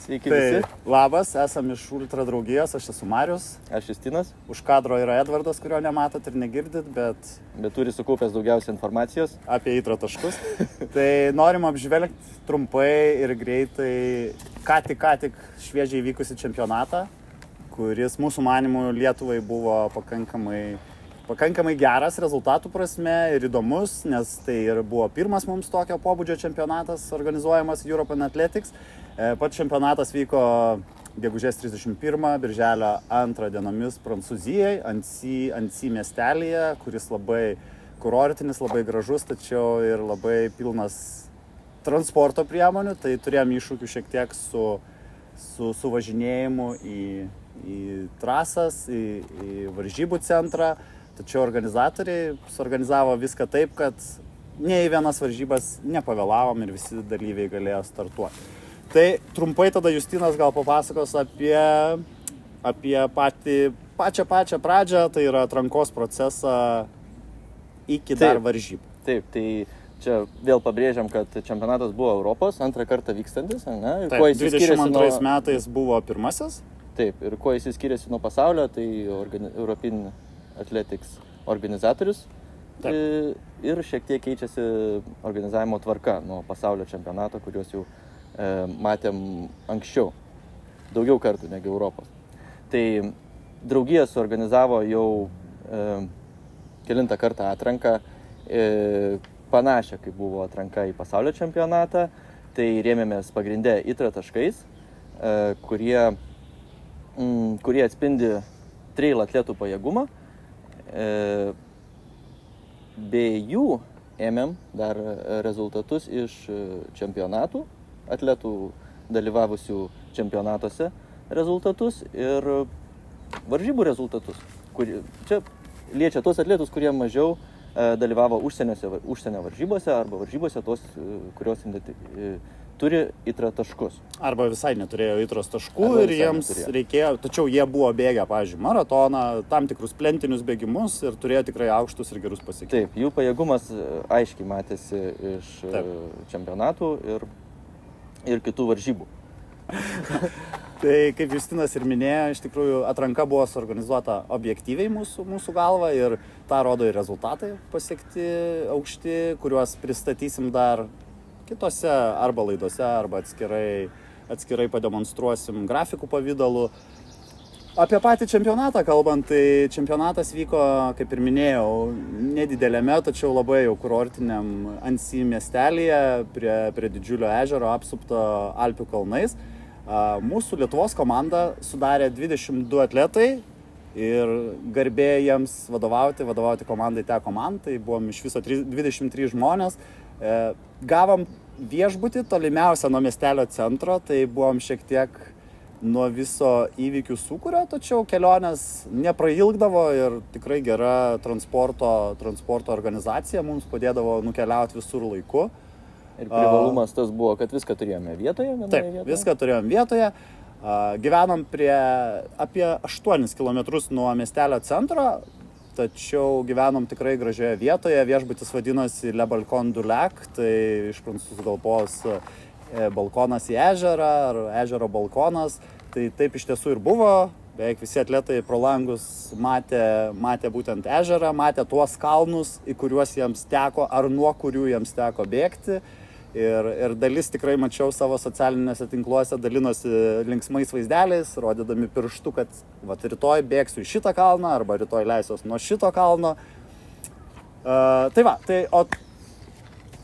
Sveiki visi. Labas, esame iš Ultra draugijos, aš esu Marius. Aš Justinas. Už kadro yra Edvardas, kurio nematot ir negirdit, bet turi sukaupęs daugiausiai informacijos. Apie įtro taškus. Tai norim apžvelgti trumpai ir greitai ką tik šviežiai vykusi čempionatą, kuris mūsų manimų Lietuvai buvo pakankamai geras rezultatų prasme ir įdomus, nes tai ir buvo pirmas mums tokio pobūdžio čempionatas organizuojamas European Athletics. Pats čempionatas vyko gegužės 31, birželio 2 dienomis Prancūzijai, Annecy miestelyje, kuris labai kurortinis, labai gražus, tačiau ir labai pilnas transporto priemonių. Tai turėjom iššūkių šiek tiek su važinėjimu į trasas, į varžybų centrą. Tačiau organizatoriai suorganizavo viską taip, kad nei vienas varžybas nepavėlavom ir visi dalyviai galėjo startuoti. Tai trumpai tada Justinas gal papasakos apie pačią pradžią, tai yra atrankos procesą iki dar varžybų. Taip, tai čia vėl pabrėžiam, kad čempionatas buvo Europos, antrą kartą vykstantis, ne? Taip, 22 metais buvo pirmasis. Taip, ir kuo jis skiriasi nuo pasaulio, tai European Athletics organizatorius. Ir šiek tiek keičiasi organizavimo tvarka nuo pasaulio čempionato, kuriuos jau matėm anksčiau, daugiau kartų negu Europos. Tai draugija suorganizavo jau kelintą kartą atranką, panašią, kaip buvo atranka į pasaulio čempionatą. Tai rėmėmės pagrinde ITRA taškais, kurie atspindi trail atletų pajėgumą. Bei jų ėmėm dar rezultatus iš čempionatų, atletų dalyvavusių čempionatuose rezultatus ir varžybų rezultatus. Čia liečia tos atletus, kurie mažiau dalyvavo užsienio varžybose arba varžybose tos, kurios turi ITRA taškus. Arba visai neturėjo ITROS taškų ir jiems reikėjo, tačiau jie buvo bėgę, pavyzdžiui, maratoną, tam tikrus plentinius bėgimus ir turėjo tikrai aukštus ir gerus pasiekimus. Taip, jų pajėgumas aiškiai matėsi iš čempionatų ir kitų varžybų. Tai kaip Justinas ir minėjo, iš tikrųjų atranka buvo suorganizuota objektyviai mūsų galva ir tą rodo ir rezultatai pasiekti aukšti, kuriuos pristatysim dar kitose arba laidose, arba atskirai pademonstruosim grafikų pavidalu. Apie patį čempionatą kalbant, tai čempionatas vyko, kaip ir minėjau, nedidelėme, tačiau labai jau kurortiniam Annecy miestelyje prie didžiulio ežero apsupto Alpių kalnais. Mūsų Lietuvos komanda sudarė 22 atletai ir garbė jiems vadovauti komandai teko man, tai buvom iš viso 23 žmonės. Gavom viešbutį tolimiausią nuo miestelio centro, tai buvom šiek tiek nuo viso įvykių sūkurio, tačiau kelionės neprailgdavo ir tikrai gera transporto organizacija mums padėdavo nukeliauti visur laiku. Ir privalumas tas buvo, kad viską turėjome vietoje? Taip, viską turėjome vietoje. Gyvenom apie 8 km nuo miestelio centro, tačiau gyvenom tikrai gražioje vietoje. Viešbutis vadinosi Le Balcon du Lac, tai iš prancūzų kalbos balkonas į ežerą ar ežero balkonas. Tai taip iš tiesų ir buvo. Beveik visi atletai pro langus matė būtent ežerą, matė tuos kalnus, į kuriuos jiems teko ar nuo kurių jiems teko bėgti. Ir dalis tikrai mačiau savo socialiniuose tinkluose, dalinosi linksmais vaizdeliais, rodydami pirštu, kad rytoj bėgsiu į šitą kalną arba rytoj leisiuos nuo šito kalno. O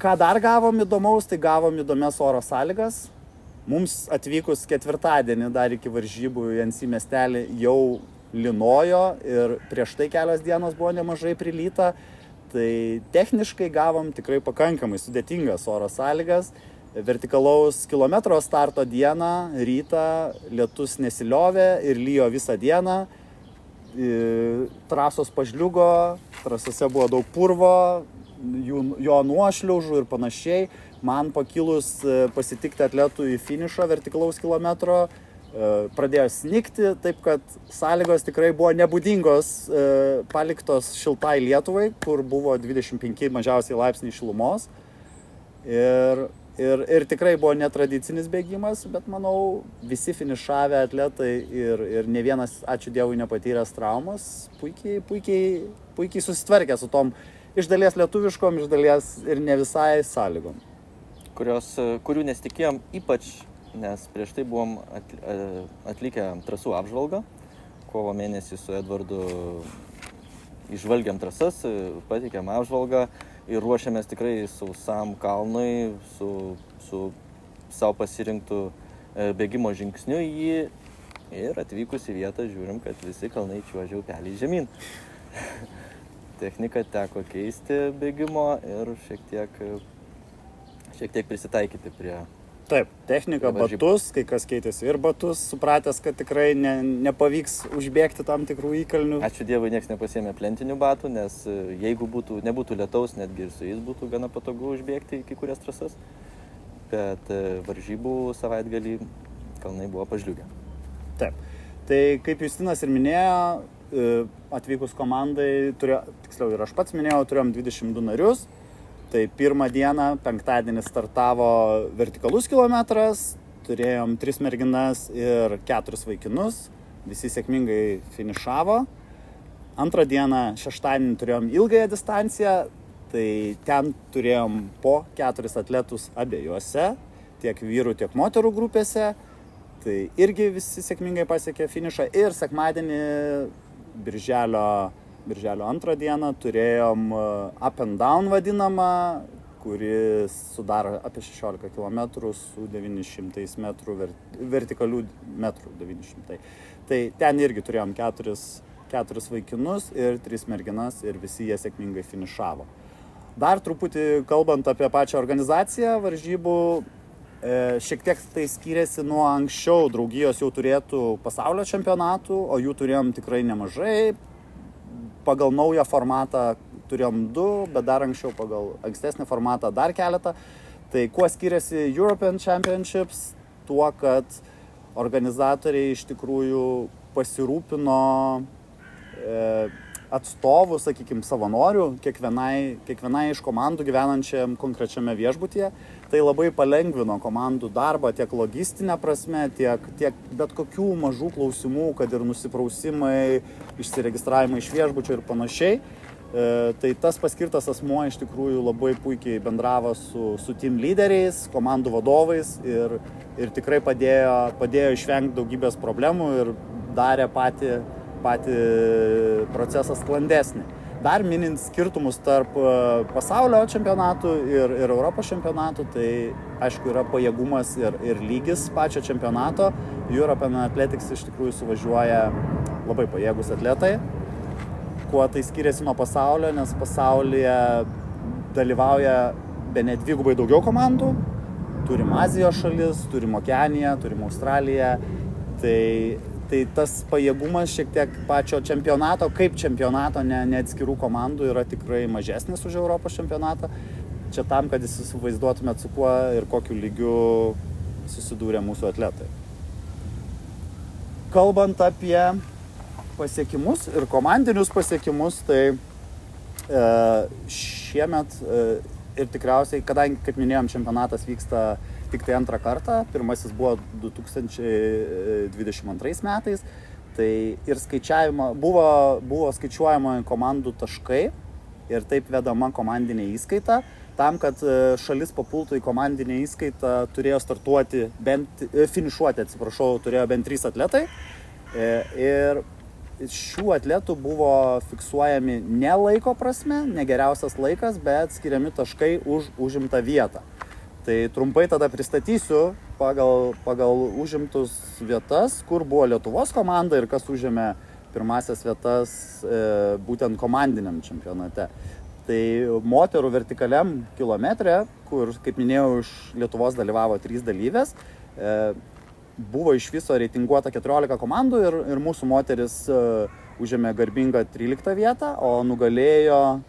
ką dar gavom įdomaus, tai gavom įdomias oro sąlygas. Mums atvykus ketvirtadienį dar iki varžybų į Annecy miestelį jau lynojo ir prieš tai kelios dienos buvo nemažai prilyta. Tai techniškai gavom tikrai pakankamai sudėtingas oro sąlygas. Vertikalaus kilometro starto dieną, rytą lietus nesiliovė ir lyjo visą dieną. Trasos pažliugo, trasose buvo daug purvo, jo nuošliaužų ir panašiai. Man pakilus pasitikti atletų į finišą vertikalaus kilometro, pradėjo snigti, taip kad sąlygos tikrai buvo nebūdingos paliktos šiltai Lietuvai, kur buvo 25 mažiausiai laipsniai šilumos. Ir Ir tikrai buvo netradicinis bėgimas, bet manau, visi finišavę atletai ir ne vienas, ačiū Dievui, nepatyręs traumas, puikiai susitvarkė su tom iš dalies lietuviškom, iš dalies ir ne visai sąlygom. Kurių nesitikėjom ypač, nes prieš tai buvom atlikę trasų apžvalgą. Kovo mėnesį su Edvardu išžvalgiam trasas, pateikėm apžvalgą ir ruošiamės tikrai sausam kalnui, su savo pasirinktų bėgimo žingsniu į jį. Ir atvykus į vietą žiūrim, kad visi kalnai čiuožia upelį žemyn. Techniką teko keisti bėgimo ir šiek tiek prisitaikyti prie... Taip, technika, batus, kai kas keitėsi ir batus, supratęs, kad tikrai nepavyks užbėgti tam tikrų įkalnių. Ačiū Dievui, nieks nepasiėmė plentinių batų, nes jeigu nebūtų lietaus, netgi ir su jais būtų gana patogu užbėgti į kai kurias trasas. Bet varžybų savaitgalį kalnai buvo pažliugę. Taip, tai kaip Justinas ir minėjo, atvykus komandai, tiksliau ir aš pats minėjau, turėjom 22 narius. Tai pirmą dieną, penktadienį startavo vertikalus kilometras, turėjom 3 merginas ir 4 vaikinus, visi sėkmingai finišavo. Antrą dieną, šeštadienį, turėjom ilgąją distanciją, tai ten turėjom po 4 atletus abiejose, tiek vyrų, tiek moterų grupėse. Tai irgi visi sėkmingai pasiekė finišą ir sekmadienį, Birželio 2 dieną turėjom up and down vadinamą, kuris sudaro apie 16 km su 900 metrų, vertikalių metrų 900. Tai ten irgi turėjom 4 vaikinus ir 3 merginas ir visi jie sėkmingai finišavo. Dar truputį kalbant apie pačią organizaciją varžybų, šiek tiek tai skiriasi nuo anksčiau draugijos jau turėtų pasaulio čempionatų, o jų turėjom tikrai nemažai. Pagal naują formatą turėjom 2, bet dar anksčiau pagal ankstesnį formatą dar keletą. Tai kuo skiriasi European Championships? Tuo, kad organizatoriai iš tikrųjų pasirūpino atstovų, sakykime, savanorių, kiekvienai iš komandų gyvenančiam konkrečiame viešbutyje. Tai labai palengvino komandų darbą tiek logistinę prasme, tiek bet kokių mažų klausimų, kad ir nusiprausimai, išsiregistravimai iš viešbučio ir panašiai. Tai tas paskirtas asmuo iš tikrųjų labai puikiai bendravo su team lyderiais, komandų vadovais ir tikrai padėjo išvengti daugybės problemų ir darė patį procesą sklandesnį. Dar minint skirtumus tarp pasaulio čempionatų ir Europos čempionatų, tai aišku yra pajėgumas ir lygis pačio čempionato. European Athletics iš tikrųjų suvažiuoja labai pajėgus atletai. Kuo tai skiriasi nuo pasaulio, nes pasaulyje dalyvauja bene 2 daugiau komandų. Turim Azijos šalis, turim Okeaniją, turim Australiją. Tai tas pajėgumas šiek tiek pačio čempionato, kaip čempionato, ne atskirų komandų, yra tikrai mažesnis už Europos čempionatą. Čia tam, kad įsivaizduotumėt su kuo ir kokiu lygiu susidūrė mūsų atletai. Kalbant apie pasiekimus ir komandinius pasiekimus, tai šiemet ir tikriausiai, kadangi, kaip minėjom, čempionatas vyksta tik tai 2 kartą, pirmasis buvo 2022 metais, tai ir buvo skaičiuojama komandų taškai ir taip vedama komandinė įskaita. Tam, kad šalis papultų į komandinę įskaitą, turėjo turėjo bent 3 atletai ir šių atletų buvo fiksuojami ne laiko prasme, ne geriausias laikas, bet skiriami taškai už užimtą vietą. Tai trumpai tada pristatysiu pagal užimtus vietas, kur buvo Lietuvos komanda ir kas užėmė pirmasias vietas būtent komandiniam čempionate. Tai moterų vertikaliam kilometre, kur, kaip minėjau, iš Lietuvos dalyvavo 3 dalyvės, buvo iš viso reitinguota 14 komandų ir mūsų moteris užėmė garbingą 13 vietą, o nugalėjo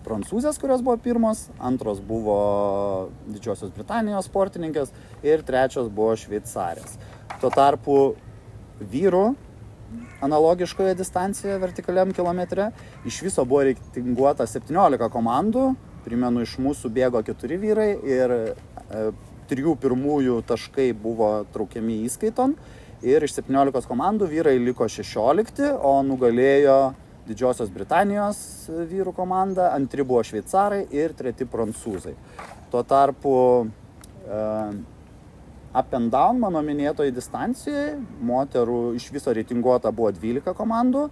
prancūzės, kurios buvo pirmos, antros buvo Didžiosios Britanijos sportininkės ir trečios buvo šveicarės. Tuo tarpu vyrų analogiškoje distancijoje vertikaliam kilometre iš viso buvo reitinguota 17 komandų, primenu, iš mūsų bėgo 4 vyrai ir 3 pirmųjų taškai buvo traukiami įskaiton ir iš 17 komandų vyrai liko 16, o nugalėjo Didžiosios Britanijos vyrų komanda, antri buvo šveicarai ir treti prancūzai. Tuo tarpu up and down mano minėtoje distancijoje moterų iš viso reitinguota buvo 12 komandų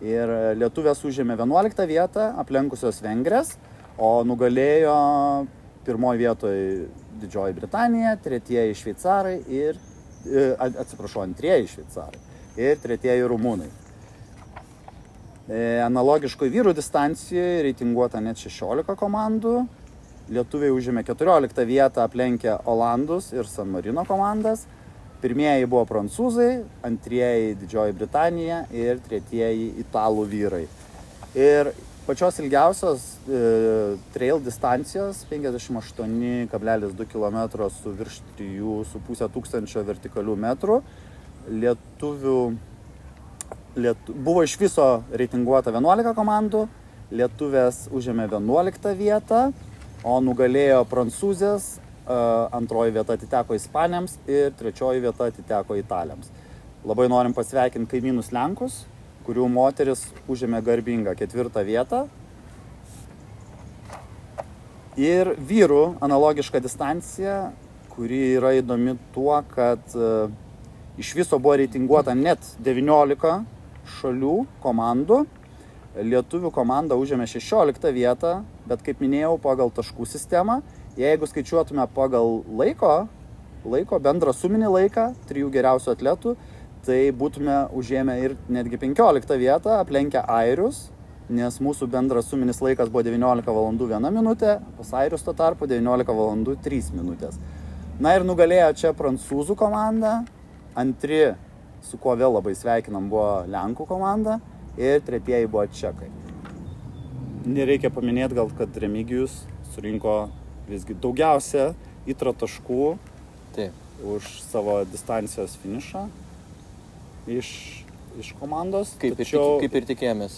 ir lietuvės užėmė 11 vietą, aplenkusios Vengrės, o nugalėjo pirmoje vietoje Didžioji Britanija, tretieji šveicarai ir, antrieji šveicarai ir tretieji rumūnai. Analogiškoje vyrų distancijoje reitinguota net 16 komandų. Lietuviai užėmė 14 vietą, aplenkę Olandus ir San Marino komandas. Pirmieji buvo prancūzai, antrieji Didžioji Britanija ir tretieji italų vyrai. Ir pačios ilgiausios trail distancijos 58,2 km su virš 3,5 tūkstančio vertikalių metrų. Buvo iš viso reitinguota 11 komandų, lietuvės užėmė 11 vietą, o nugalėjo prancūzės, antroji vieta atiteko ispanėms ir trečioji vieta atiteko italiams. Labai norim pasveikinti kaimynus lenkus, kurių moteris užėmė garbingą 4 vietą. Ir vyrų analogiška distancija, kuri yra įdomi tuo, kad iš viso buvo reitinguota net 19 šalių komandų. Lietuvių komanda užėmė 16 vietą, bet kaip minėjau, pagal taškų sistemą, jeigu skaičiuotume pagal laiko bendrą suminį laiką 3 geriausių atletų, tai būtume užėmę ir netgi 15 vietą, aplenkę airius, nes mūsų bendras suminis laikas buvo 19 valandų 1 minutė, pas airius tuo tarpu 19 valandų 3 minutės. Na ir nugalėjo čia prancūzų komanda, antri, su kuo vėl labai sveikinam, buvo lenkų komanda ir tretieji buvo čekai. Nereikia paminėti gal, kad Remigijus surinko visgi daugiausia ITRA taškų už savo distancijos finišą iš komandos. Kaip ir tikėjomės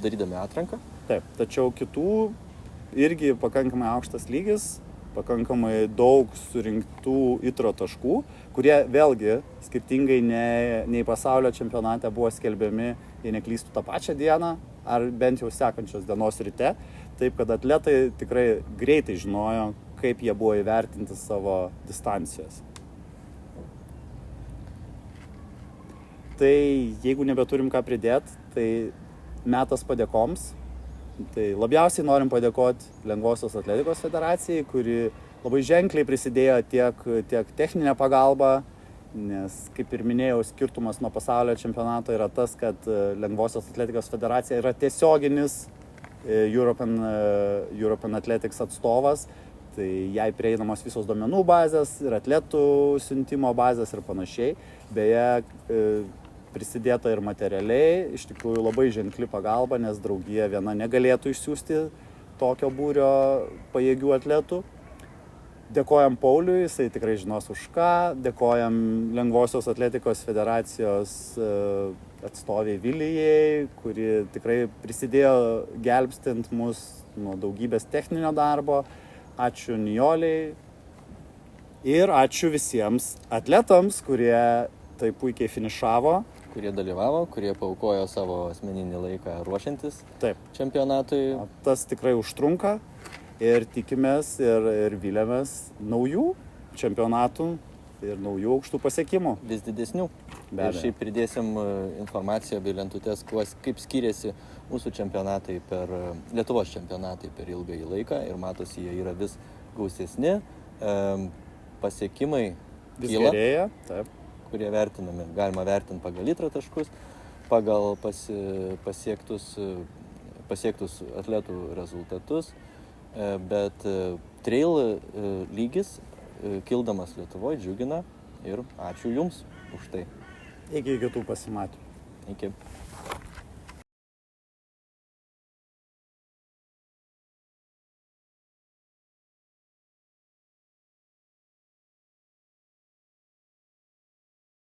darydami atranką. Taip, tačiau kitų irgi pakankamai aukštas lygis, pakankamai daug surinktų ITRA taškų, kurie vėlgi skirtingai nei pasaulio čempionate buvo skelbiami, jei neklystų, tą pačią dieną ar bent jau sekančios dienos ryte. Taip, kad atletai tikrai greitai žinojo, kaip jie buvo įvertinti savo distancijas. Tai jeigu nebeturim ką pridėti, tai metas padėkoms. Tai labiausiai norim padėkoti Lengvosios atletikos federacijai, kuri labai ženkliai prisidėjo tiek techninę pagalbą, nes, kaip ir minėjau, skirtumas nuo pasaulio čempionato yra tas, kad Lengvosios atletikos federacija yra tiesioginis European Athletics atstovas, tai jai prieinamos visos duomenų bazės ir atletų siuntimo bazės ir panašiai. Beje, prisidėta ir materialiai, iš tikrųjų labai ženkli pagalba, nes draugija viena negalėtų išsiųsti tokio būrio pajėgių atletų. Dėkojam Pauliui, jisai tikrai žinos už ką, dėkojam Lengvosios atletikos federacijos atstoviai Vilijai, kuri tikrai prisidėjo gelbstint mus nuo daugybės techninio darbo. Ačiū Nijoliai ir ačiū visiems atletams, kurie tai puikiai finišavo. Kurie dalyvavo, kurie paaukojo savo asmeninį laiką ruošiantis čempionatui. Tas tikrai užtrunka ir tikimės ir viliamės naujų čempionatų ir naujų aukštų pasiekimų. Vis didesnių. Ir šiaip pridėsim informaciją bei lentutes, kaip skiriasi mūsų čempionatai Lietuvos čempionatai per ilgąjį laiką ir matosi, jie yra vis gausesni, pasiekimai vis gerėja, taip. Kurie vertinami, galima vertinti pagal ITRA taškus, pagal pasiektus atletų rezultatus, bet trail lygis kildamas Lietuvoje džiugina ir ačiū Jums už tai. Iki kitų pasimatymų. Iki.